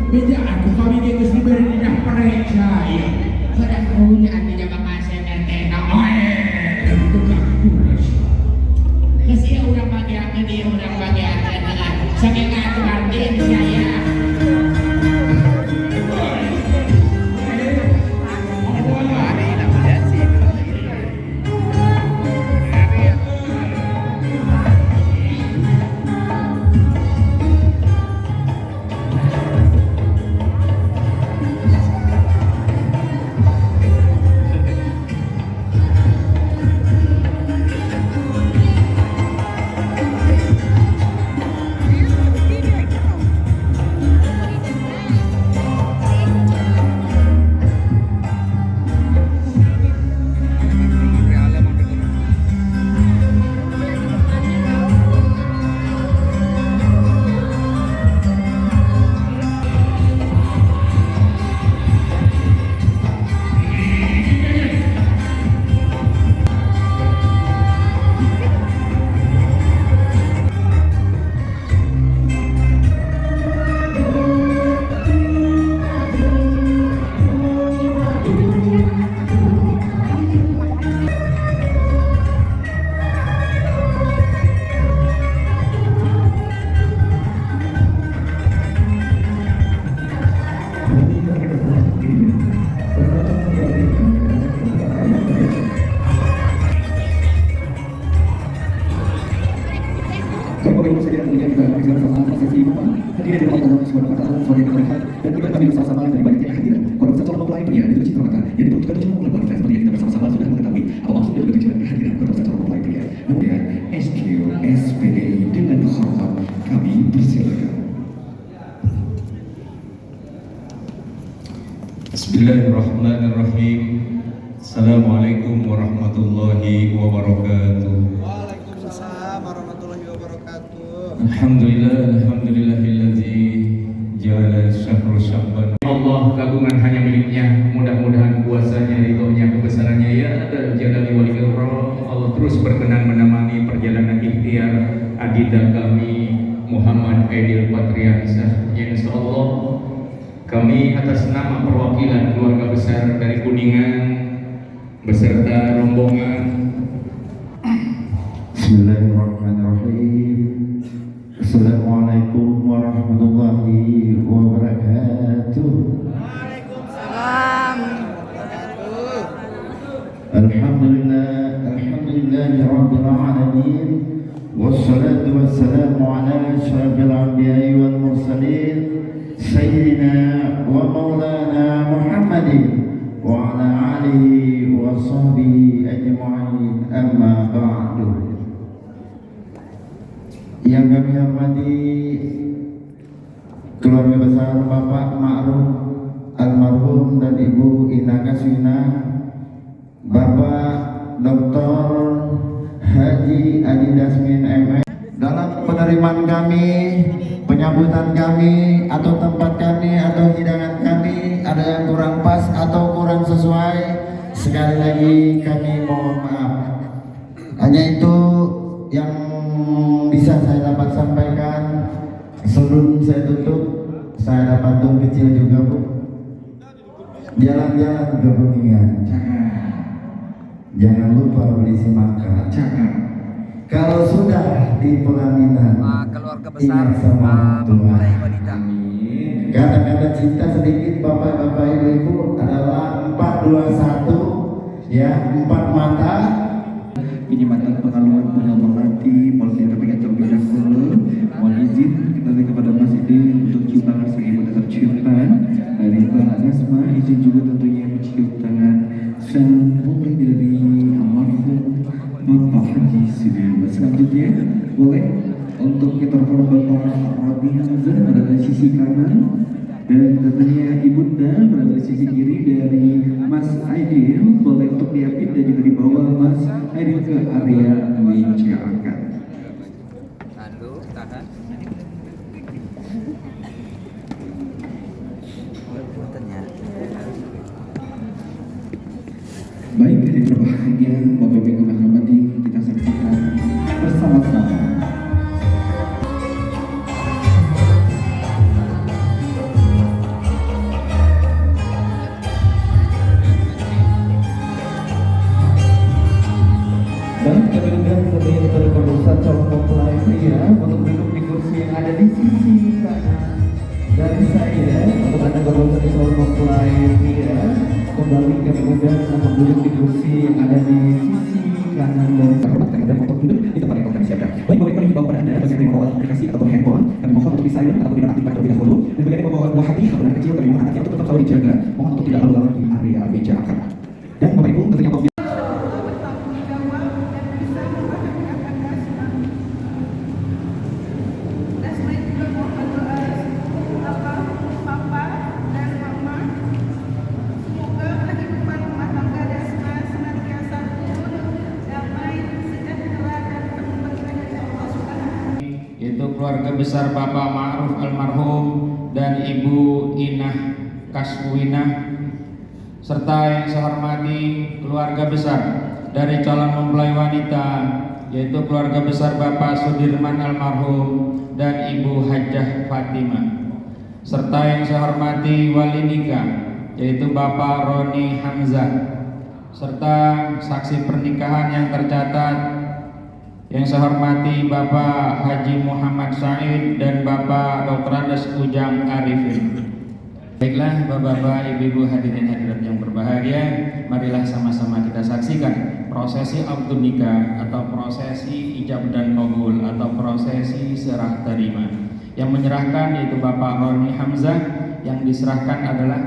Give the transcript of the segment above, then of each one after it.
Beda aku kami dia Gusti beri dah percaya. Pada punya artinya bakal RT na itu bagus. Kasih orang bagian dia orang bagian dengan saking aturan dia saya. Dan juga kami bersama-sama dari banyaknya kehadiran orang secara mempelai pria itu citra mata yang diperuntukkan untuk membuat podcast seperti yang kita bersama-sama sudah mengetahui apa maksud dari berbicara kehadiran orang secara mempelai pria. Kemudian SQ SPDI dengan hormat kami persilakan. Bismillahirrahmanirrahim. Assalamualaikum warahmatullahi wabarakatuh. Waalaikumsalam warahmatullahi wabarakatuh. Alhamdulillahilladzi ja'ala syahrul sya'ban. Allah kagungan hanya miliknya. Mudah-mudahan kuasanya, ridhonya, kebesarannya ya ada jalali wal ikram. Allah terus berkenan menemani perjalanan ikhtiar adinda kami Muhammad Aidil Patriansyah. Insyaallah kami atas nama perwakilan keluarga besar dari Kuningan beserta rombongan. Bismillahirrahmanirrahim. Assalamualaikum warahmatullahi wabarakatuh. Waalaikumsalam. Alhamdulillahi rabbil alamin. Wassalatu wassalamu ala asyrafil anbiya'i wal mursalin sayyidina wa maulana Muhammadin wa ala alihi wa sahbihi ajma'in, amma ba'du. Yang kami hormati keluarga besar Bapak Ma'ruf almarhum dan Ibu Ina Kaswina, Bapak Dr. Haji Adi Dasmin MS, dalam penerimaan kami, penyambutan kami, atau tempat kami, atau hidangan kami ada yang kurang pas atau kurang sesuai, sekali lagi kami mohon maaf. Hanya itu yang bisa saya dapat sampaikan. Sebelum saya tutup, saya ada patung kecil juga, Bu. Jalan-jalan ke Kuningan, jangan lupa beli semangka. Kalau sudah di pelaminan, Keluarga besar ingat sama mempelai Tuhan. wanita. Kata-kata cinta sedikit Bapak-bapak Ibu-ibu adalah 421, ya, 4 mata. Ini mata pengaluan punya melati, mulai terbaik terlebih dahulu. Mohon izin kita kepada Mas Ide untuk cium tangan sebagai pada tercium tangan dari Mbak Asma. Izin juga tentunya mencium tangan mulai dari almarhum Bapak Haji Sudirman. Selanjutnya boleh untuk kita Bapak Rabi Hamzah berada di sisi kanan, dan tentunya ibunda berada di sisi kiri dari Mas Aidil. Boleh untuk diapit dan juga dibawa Mas Aidil ke area meja akad. calon mempelai pria untuk duduk di kursi yang ada di sisi kanan dari saya. Untuk anda calon mempelai pria, kembali kami undang untuk duduk di kursi yang ada di sisi kanan dari saya. Dan untuk duduk di tempat yang kami siapkan. Baik, Bapak Ibu, kepada anda bagi yang membawa aplikasi atau handphone, kami mohon untuk di silent atau dinonaktifkan terlebih dahulu. Dan bagi yang membawa buah hati atau anak kecil, kami mohon anaknya untuk tetap selalu dijaga. Mohon untuk tidak lalu-lalang di area meja akar. Dan Bapak Ibu, tentunya apabila yaitu keluarga besar Bapak Ma'ruf almarhum dan Ibu Inah Kaswinah, serta yang saya hormati keluarga besar dari calon mempelai wanita, yaitu keluarga besar Bapak Sudirman almarhum dan Ibu Hajjah Fatimah, serta yang saya hormati wali nikah, yaitu Bapak Roni Hamzah, serta saksi pernikahan yang tercatat yang saya hormati Bapak Haji Muhammad Said dan Bapak Dr. Andes Ujang Arifin. Baiklah Bapak-bapak, Ibu-ibu, hadirin hadirat yang berbahagia, marilah sama-sama kita saksikan prosesi akad nikah atau prosesi ijab dan qabul atau prosesi serah terima. Yang menyerahkan yaitu Bapak Roni Hamzah, yang diserahkan adalah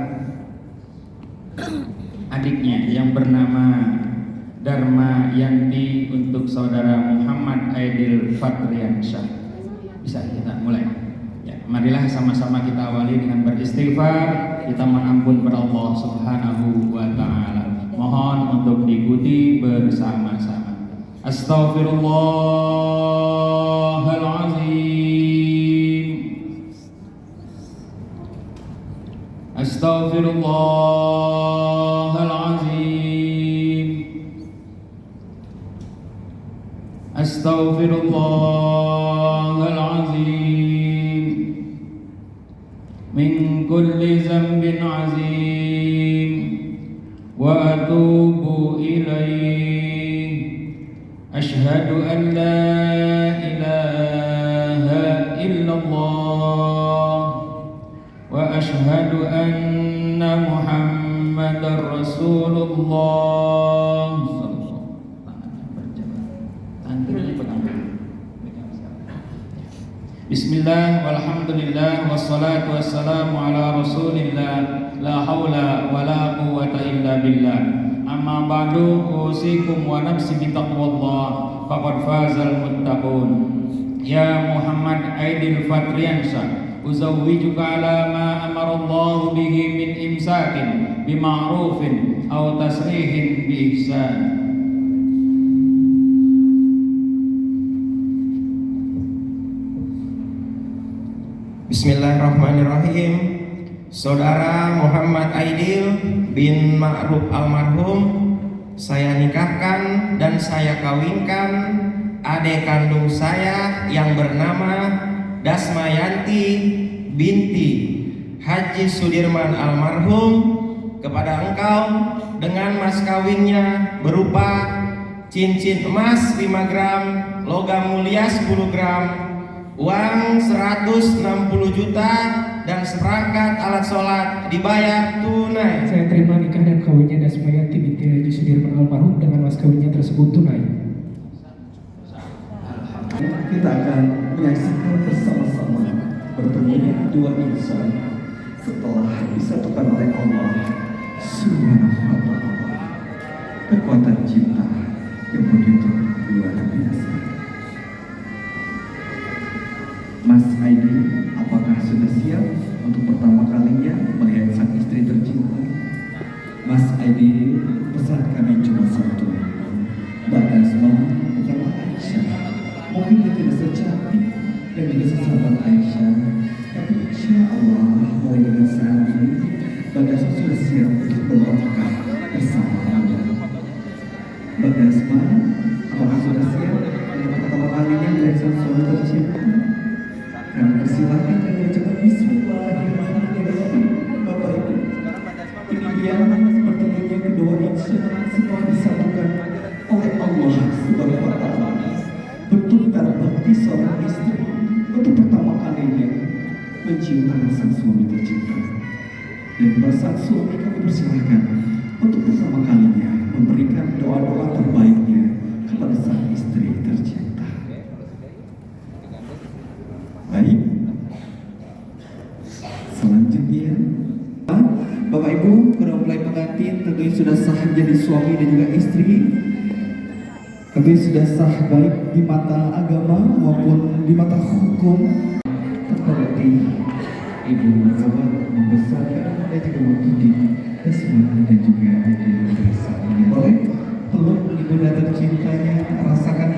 adiknya yang bernama Dharma Yanti untuk saudara Muhammad Aidil Fatriansyah. Bisa kita mulai. Ya, marilah sama-sama kita awali dengan beristighfar, kita mengampun kepada Allah Subhanahu wa taala. Mohon untuk diikuti bersama-sama. Astaghfirullahalazim. Astaghfirullahalazim. Astaghfirullahalazim min kulli zambin azim wa atubu ilaih. Ashhadu an la ilaha illallah wa ashhadu anna Muhammadar Rasulullah. Bismillah walhamdulillah wassalatu wassalamu ala rasulillah la hawla wa la quwwata illa billah. Amma ba'du, usikum wa nafsi bitaqwallah faqad fazal muttaqun. Ya Muhammad Aidil Fatriansyah, uzawwijuka ala ma amarallahu bihi min imsakin bima'rufin aw tasrihin bi ihsan. Bismillahirrahmanirrahim. Saudara Muhammad Aidil bin Ma'ruf almarhum, saya nikahkan dan saya kawinkan adik kandung saya yang bernama Dasmayanti binti Haji Sudirman almarhum kepada engkau dengan mas kawinnya berupa cincin emas 5 gram, logam mulia 10 gram, uang 160 juta dan seperangkat alat sholat dibayar tunai. Saya terima nikah dan kawinnya Dasmayanti binti Haji Sudirman almarhum dengan mas kawinnya tersebut tunai. kita akan menyaksikan bersama-sama bertemunya dua insan setelah disatukan oleh Allah Subhanahu wa ta'ala. Kekuatan cinta yang begitu luar biasa. Mas Aidi, apakah sudah siap untuk pertama kalinya melihat sang istri tercinta? Mas Aidi, pesan kami cuma satu. Mbak Dasma bukanlah Aisyah. Mungkin dia tidak secantik dan juga sesahabat Aisyah, tapi insya Allah mulai dengan saat ini Mbak Dasma sudah siap untuk melangkah bersama Anda. Mbak Dasma, apakah sudah siap untuk pertama kalinya melihat sang suami tercinta? Kami persilahkan dan mengucapkan Bismillahirrahmanirrahim. Bapak Ibu, ini dia pertemuannya kedua insan setelah disatukan oleh Allah Subhanahu wa ta'ala. Bertukar mencium tangan sang suami tercinta. Dan kepada sang suami kami persilahkan untuk pertama kalinya memberikan doa-doa terbaiknya kepada sang istri tercinta. Baik. Selanjutnya, Bapak Ibu, para mempelai pengantin tentunya sudah sah menjadi suami dan juga istri. Tentunya sudah sah baik di mata agama maupun di mata hukum. Tanpa berarti ibu merawat, membesarkan dan juga mendidik Desmond dan juga Adil bersama. Boleh peluk ibunda tercintanya, rasakan